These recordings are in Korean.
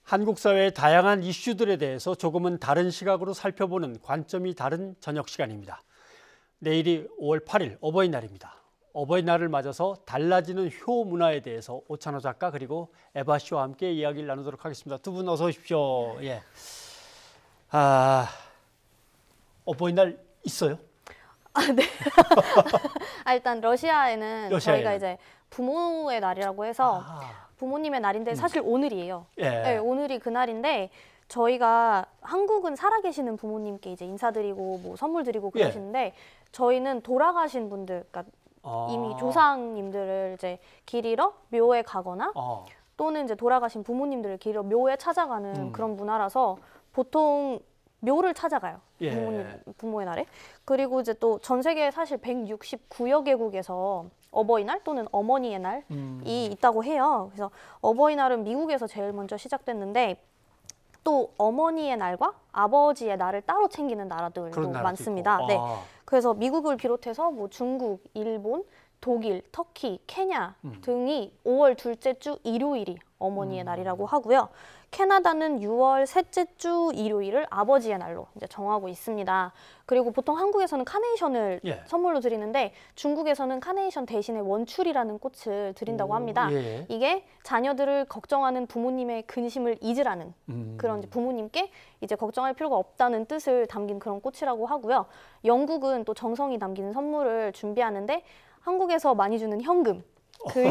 한국 사회의 다양한 이슈들에 대해서 조금은 다른 시각으로 살펴보는 관점이 다른 저녁 시간입니다. 내일이 5월 8일 어버이날입니다. 어버이날을 맞아서 달라지는 효 문화에 대해서 오찬호 작가 그리고 에바 씨와 함께 이야기를 나누도록 하겠습니다. 두 분 어서 오십시오. 예. 어버이날 있어요? 네. 일단 러시아에는 저희가 이제 부모의 날이라고 해서 부모님의 날인데 사실 오늘이에요. 예. 네, 오늘이 그날인데 저희가 한국은 살아계시는 부모님께 이제 인사드리고 뭐 선물 드리고 그러시는데 저희는 돌아가신 분들, 그러니까 이미 조상님들을 이제 기리러 묘에 가거나 또는 이제 돌아가신 부모님들을 기리러 묘에 찾아가는 그런 문화라서 보통 묘를 찾아가요. 부모의 날에. 그리고 이제 또 전 세계 사실 169여 개국에서 어버이날 또는 어머니의 날이 있다고 해요. 그래서 어버이날은 미국에서 제일 먼저 시작됐는데 또 어머니의 날과 아버지의 날을 따로 챙기는 나라들도 많습니다. 네. 그래서 미국을 비롯해서 뭐 중국, 일본, 독일, 터키, 케냐 등이 5월 둘째 주 일요일이 어머니의 날이라고 하고요. 캐나다는 6월 셋째 주 일요일을 아버지의 날로 이제 정하고 있습니다. 그리고 보통 한국에서는 카네이션을 선물로 드리는데 중국에서는 카네이션 대신에 원추리라는 꽃을 드린다고 합니다. 이게 자녀들을 걱정하는 부모님의 근심을 잊으라는 그런 이제 부모님께 이제 걱정할 필요가 없다는 뜻을 담긴 그런 꽃이라고 하고요. 영국은 또 정성이 담긴 선물을 준비하는데 한국에서 많이 주는 현금, 그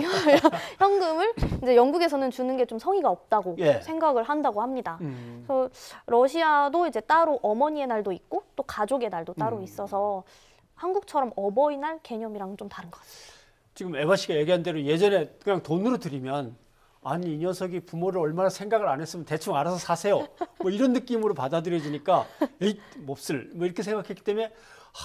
현금을 이제 영국에서는 주는 게 좀 성의가 없다고 생각을 한다고 합니다. 그래서 러시아도 이제 따로 어머니의 날도 있고 또 가족의 날도 따로 있어서 한국처럼 어버이날 개념이랑 좀 다른 것 같습니다. 지금 에바 씨가 얘기한 대로 예전에 그냥 돈으로 드리면 아니 이 녀석이 부모를 얼마나 생각을 안 했으면 대충 알아서 사세요. 뭐 이런 느낌으로 받아들여지니까 에이 몹쓸 뭐 이렇게 생각했기 때문에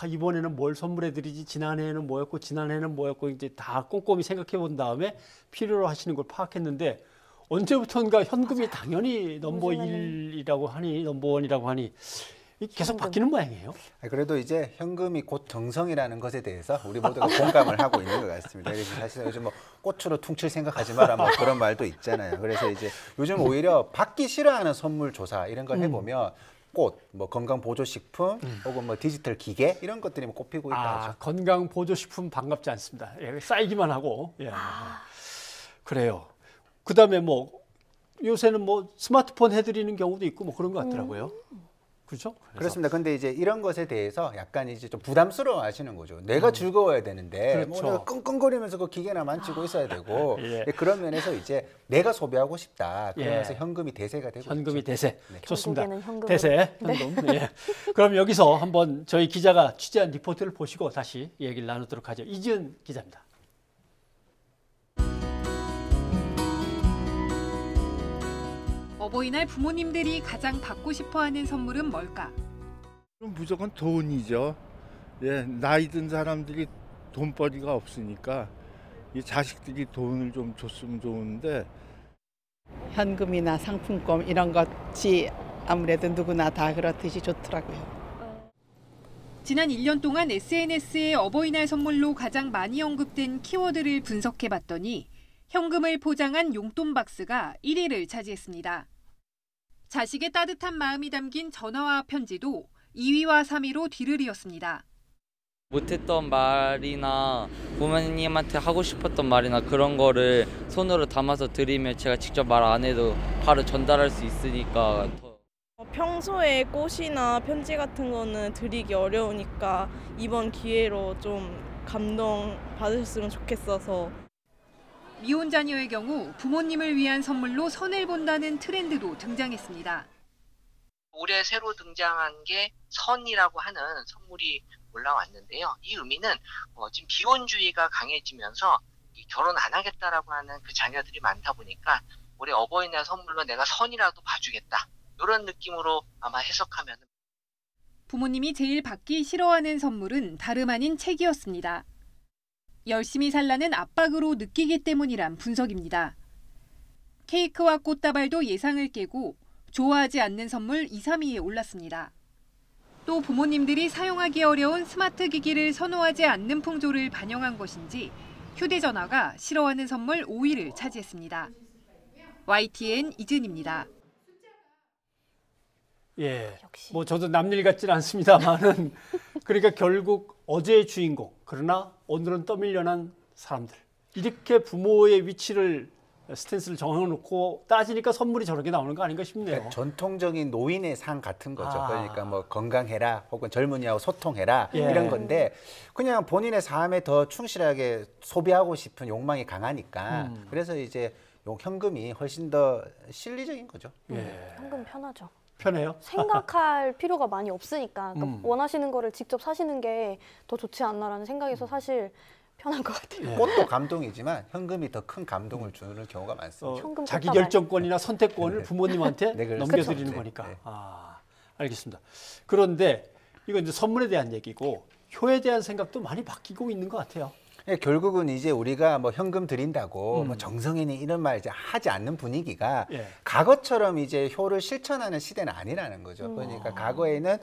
이번에는 뭘 선물해 드리지, 지난해에는 뭐였고 지난해에는 뭐였고 이제 다 꼼꼼히 생각해 본 다음에 필요로 하시는 걸 파악했는데 언제부턴가 현금이 당연히 넘버 1이라고 하니 넘버 1이라고 하니 계속 바뀌는 모양이에요. 그래도 이제 현금이 곧 정성이라는 것에 대해서 우리 모두가 공감을 하고 있는 것 같습니다. 그래서 사실 요즘 뭐 꽃으로 퉁칠 생각하지 마라 뭐 그런 말도 있잖아요. 그래서 이제 요즘 오히려 받기 싫어하는 선물 조사 이런 걸 해보면 꽃, 뭐 건강 보조식품, 혹은 뭐 디지털 기계 이런 것들이 뭐 꼽히고 있다 하죠. 건강 보조식품 반갑지 않습니다. 쌓이기만 하고. 그래요. 그다음에 뭐 요새는 뭐 스마트폰 해드리는 경우도 있고 뭐 그런 것 같더라고요. 그렇죠? 그렇습니다. 근데 이제 이런 것에 대해서 약간 이제 좀 부담스러워 하시는 거죠. 내가 즐거워야 되는데 뭐 내가 끙끙거리면서 그 기계나 만지고 있어야 되고 그런 면에서 이제 내가 소비하고 싶다. 그러면서 현금이 대세가 되고 현금이 있죠. 대세. 좋습니다. 현금으로. 대세. 현금. 그럼 여기서 한번 저희 기자가 취재한 리포트를 보시고 다시 얘기를 나누도록 하죠. 이지은 기자입니다. 어버이날 부모님들이 가장 받고 싶어하는 선물은 뭘까? 무조건 돈이죠. 나이 든 사람들이 돈벌이가 없으니까 이 자식들이 돈을 좀 줬으면 좋은데 현금이나 상품권 이런 것이 아무래도 누구나 다 그렇듯이 좋더라고요. 지난 1년 동안 SNS에 어버이날 선물로 가장 많이 언급된 키워드를 분석해봤더니 현금을 포장한 용돈 박스가 1위를 차지했습니다. 자식의 따뜻한 마음이 담긴 전화와 편지도 2위와 3위로 뒤를 이었습니다. 못했던 말이나 부모님한테 하고 싶었던 말이나 그런 거를 손으로 담아서 드리면 제가 직접 말 안 해도 바로 전달할 수 있으니까 평소에 꽃이나 편지 같은 거는 드리기 어려우니까 이번 기회로 좀 감동 받으셨으면 좋겠어서. 미혼 자녀의 경우 부모님을 위한 선물로 선을 본다는 트렌드도 등장했습니다. 올해 새로 등장한 게 선이라고 하는 선물이 올라왔는데요. 이 의미는 지금 비혼주의가 강해지면서 결혼 안 하겠다라고 하는 그 자녀들이 많다 보니까 올해 어버이날 선물로 내가 선이라도 봐주겠다. 이런 느낌으로 아마 해석하면. 부모님이 제일 받기 싫어하는 선물은 다름 아닌 책이었습니다. 열심히 살라는 압박으로 느끼기 때문이란 분석입니다. 케이크와 꽃다발도 예상을 깨고 좋아하지 않는 선물 2, 3위에 올랐습니다. 또 부모님들이 사용하기 어려운 스마트 기기를 선호하지 않는 풍조를 반영한 것인지 휴대전화가 싫어하는 선물 5위를 차지했습니다. YTN 이진입니다. 예. 역시. 뭐 저도 남일 같지는 않습니다만은 그러니까 결국 어제의 주인공 그러나 오늘은 떠밀려난 사람들 이렇게 부모의 위치를 스탠스를 정해놓고 따지니까 선물이 저렇게 나오는 거 아닌가 싶네요. 그러니까 전통적인 노인의 상 같은 거죠. 아. 그러니까 뭐 건강해라 혹은 젊은이하고 소통해라 예. 이런 건데 그냥 본인의 삶에 더 충실하게 소비하고 싶은 욕망이 강하니까 그래서 이제 현금이 훨씬 더 실리적인 거죠. 예. 현금 편하죠. 편해요? 생각할 필요가 많이 없으니까 그러니까 원하시는 거를 직접 사시는 게 더 좋지 않나라는 생각에서 사실 편한 것 같아요. 예. 꽃도 감동이지만 현금이 더 큰 감동을 주는 경우가 많습니다. 현금 자기 꽃다발. 결정권이나 선택권을 부모님한테 네, 그렇죠. 넘겨드리는 그쵸. 거니까. 네. 아, 알겠습니다. 그런데 이건 이제 선물에 대한 얘기고 효에 대한 생각도 많이 바뀌고 있는 것 같아요. 예, 결국은 이제 우리가 뭐 현금 드린다고 뭐 정성이니 이런 말 이제 하지 않는 분위기가 예. 과거처럼 이제 효를 실천하는 시대는 아니라는 거죠. 그러니까 과거에는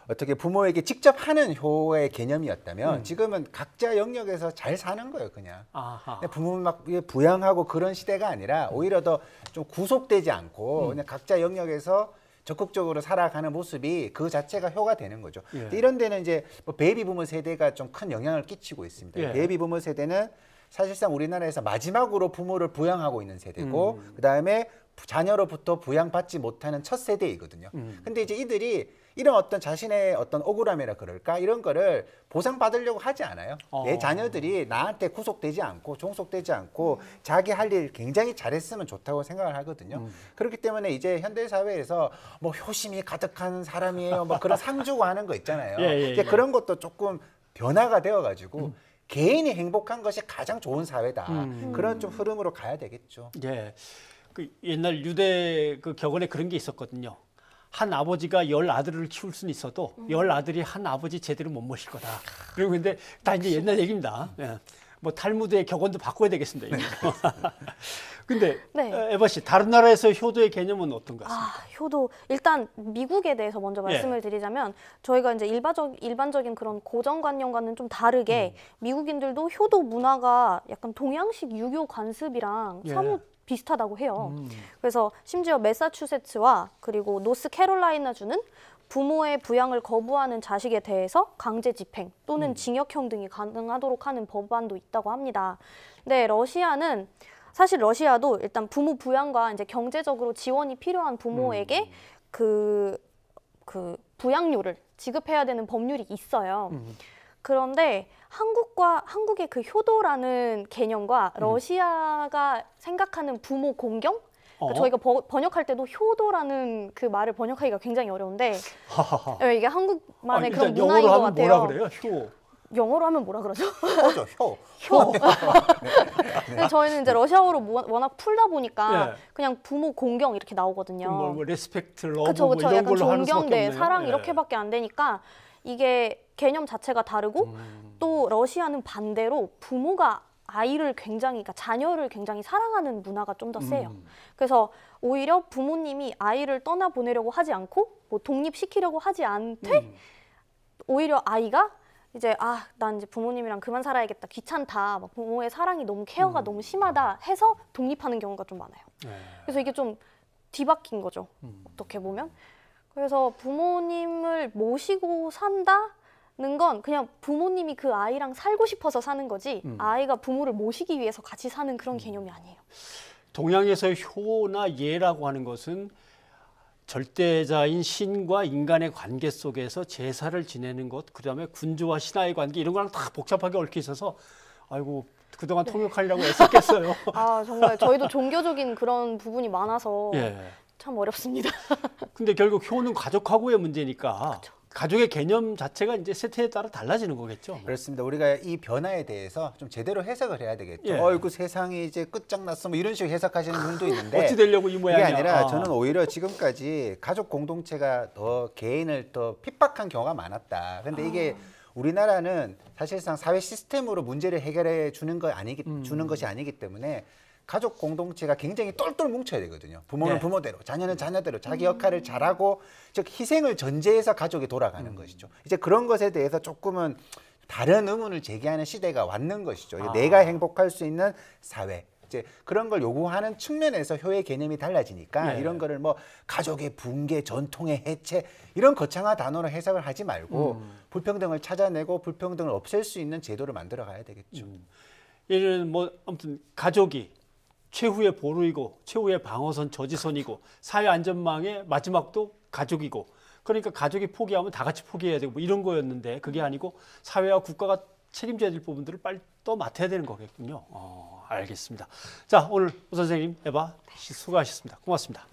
어떻게 부모에게 직접 하는 효의 개념이었다면 지금은 각자 영역에서 잘 사는 거예요, 그냥. 아하. 부모님 막 부양하고 그런 시대가 아니라 오히려 더 좀 구속되지 않고 그냥 각자 영역에서 적극적으로 살아가는 모습이 그 자체가 효가 되는 거죠. 예. 근데 이런 데는 이제 뭐 베이비 부모 세대가 좀 큰 영향을 끼치고 있습니다. 예. 베이비 부모 세대는 사실상 우리나라에서 마지막으로 부모를 부양하고 있는 세대고 그다음에 자녀로부터 부양받지 못하는 첫 세대이거든요. 근데 이제 이들이 이런 어떤 자신의 어떤 억울함이라 그럴까 이런 거를 보상받으려고 하지 않아요. 내 자녀들이 나한테 구속되지 않고 종속되지 않고 자기 할 일 굉장히 잘했으면 좋다고 생각을 하거든요. 그렇기 때문에 이제 현대 사회에서 뭐 효심이 가득한 사람이에요. 뭐 그런 상 주고 하는 거 있잖아요. 이제 그런 것도 조금 변화가 되어가지고 개인이 행복한 것이 가장 좋은 사회다. 그런 좀 흐름으로 가야 되겠죠. 예. 그 옛날 유대 그 격언에 그런 게 있었거든요. 한 아버지가 10 아들을 키울 수는 있어도 10 아들이 한 아버지 제대로 못 모실 거다. 그리고 근데 다 이제 옛날 얘기입니다. 예. 뭐 탈무드의 격언도 바꿔야 되겠습니다. 이거. 근데 네. 에바 씨 다른 나라에서 효도의 개념은 어떤 것 같습니까? 효도 일단 미국에 대해서 먼저 말씀을 예. 드리자면 저희가 이제 일반적인 그런 고정관념과는 좀 다르게 미국인들도 효도 문화가 약간 동양식 유교 관습이랑 예. 사뭇 비슷하다고 해요. 그래서 심지어 매사추세츠와 그리고 노스캐롤라이나주는 부모의 부양을 거부하는 자식에 대해서 강제 집행 또는 징역형 등이 가능하도록 하는 법안도 있다고 합니다. 근데 러시아는 사실 러시아도 일단 부모 부양과 이제 경제적으로 지원이 필요한 부모에게 그 부양료를 지급해야 되는 법률이 있어요. 그런데 한국의 그 효도라는 개념과 러시아가 생각하는 부모 공경? 그러니까 저희가 번역할 때도 효도라는 그 말을 번역하기가 굉장히 어려운데 이게 한국만의 그런 문화인 것 같아요. 뭐라 그래요? 효. 영어로 하면 뭐라 그러죠? 효죠, 효. 효. 근데 저희는 이제 러시아어로 워낙 풀다 보니까 예. 그냥 부모 공경 이렇게 나오거든요. 뭐 레스펙트, 러브 그쵸, 뭐 이런 약간 걸로 하는 수밖에 존경, 네, 없네요. 사랑 예. 이렇게밖에 안 되니까 이게 개념 자체가 다르고 또 러시아는 반대로 부모가 아이를 굉장히, 그러니까 자녀를 굉장히 사랑하는 문화가 좀 더 세요. 그래서 오히려 부모님이 아이를 떠나보내려고 하지 않고 뭐 독립시키려고 하지 않되 오히려 아이가 이제 난 이제 부모님이랑 그만 살아야겠다, 귀찮다, 막 부모의 사랑이 너무 케어가 너무 심하다 해서 독립하는 경우가 좀 많아요. 그래서 이게 좀 뒤바뀐 거죠. 어떻게 보면. 그래서 부모님을 모시고 산다는 건 그냥 부모님이 그 아이랑 살고 싶어서 사는 거지 아이가 부모를 모시기 위해서 같이 사는 그런 개념이 아니에요. 동양에서의 효나 예라고 하는 것은 절대자인 신과 인간의 관계 속에서 제사를 지내는 것, 그다음에 군주와 신하의 관계 이런 거랑 다 복잡하게 얽혀 있어서 아이고 그동안 통역하려고 애썼겠어요. 정말 저희도 종교적인 그런 부분이 많아서 예. 참 어렵습니다. 근데 결국 효는 가족하고의 문제니까 그쵸. 가족의 개념 자체가 이제 세태에 따라 달라지는 거겠죠. 그렇습니다. 우리가 이 변화에 대해서 좀 제대로 해석을 해야 되겠죠. 예. 어이구 세상이 이제 끝장났어 뭐 이런 식으로 해석하시는 분도 있는데 어찌 되려고 이 그게 모양이야. 아니라 저는 오히려 지금까지 가족 공동체가 더 개인을 더 핍박한 경우가 많았다. 근데 이게 우리나라는 사실상 사회 시스템으로 문제를 해결해 주는 것이 아니기 때문에 가족 공동체가 굉장히 똘똘 뭉쳐야 되거든요. 부모는 네. 부모대로, 자녀는 자녀대로 자기 역할을 잘하고 즉 희생을 전제해서 가족이 돌아가는 것이죠. 이제 그런 것에 대해서 조금은 다른 의문을 제기하는 시대가 왔는 것이죠. 내가 행복할 수 있는 사회, 이제 그런 걸 요구하는 측면에서 효의 개념이 달라지니까 이런 거를 뭐 가족의 붕괴, 전통의 해체 이런 거창한 단어로 해석을 하지 말고 불평등을 찾아내고 불평등을 없앨 수 있는 제도를 만들어 가야 되겠죠. 예를 뭐 아무튼 가족이 최후의 보루이고 최후의 방어선 저지선이고 사회 안전망의 마지막도 가족이고 그러니까 가족이 포기하면 다 같이 포기해야 되고 뭐 이런 거였는데 그게 아니고 사회와 국가가 책임져야 될 부분들을 빨리 또 맡아야 되는 거겠군요. 알겠습니다. 자, 오늘 오 선생님, 에바 씨 수고하셨습니다. 고맙습니다.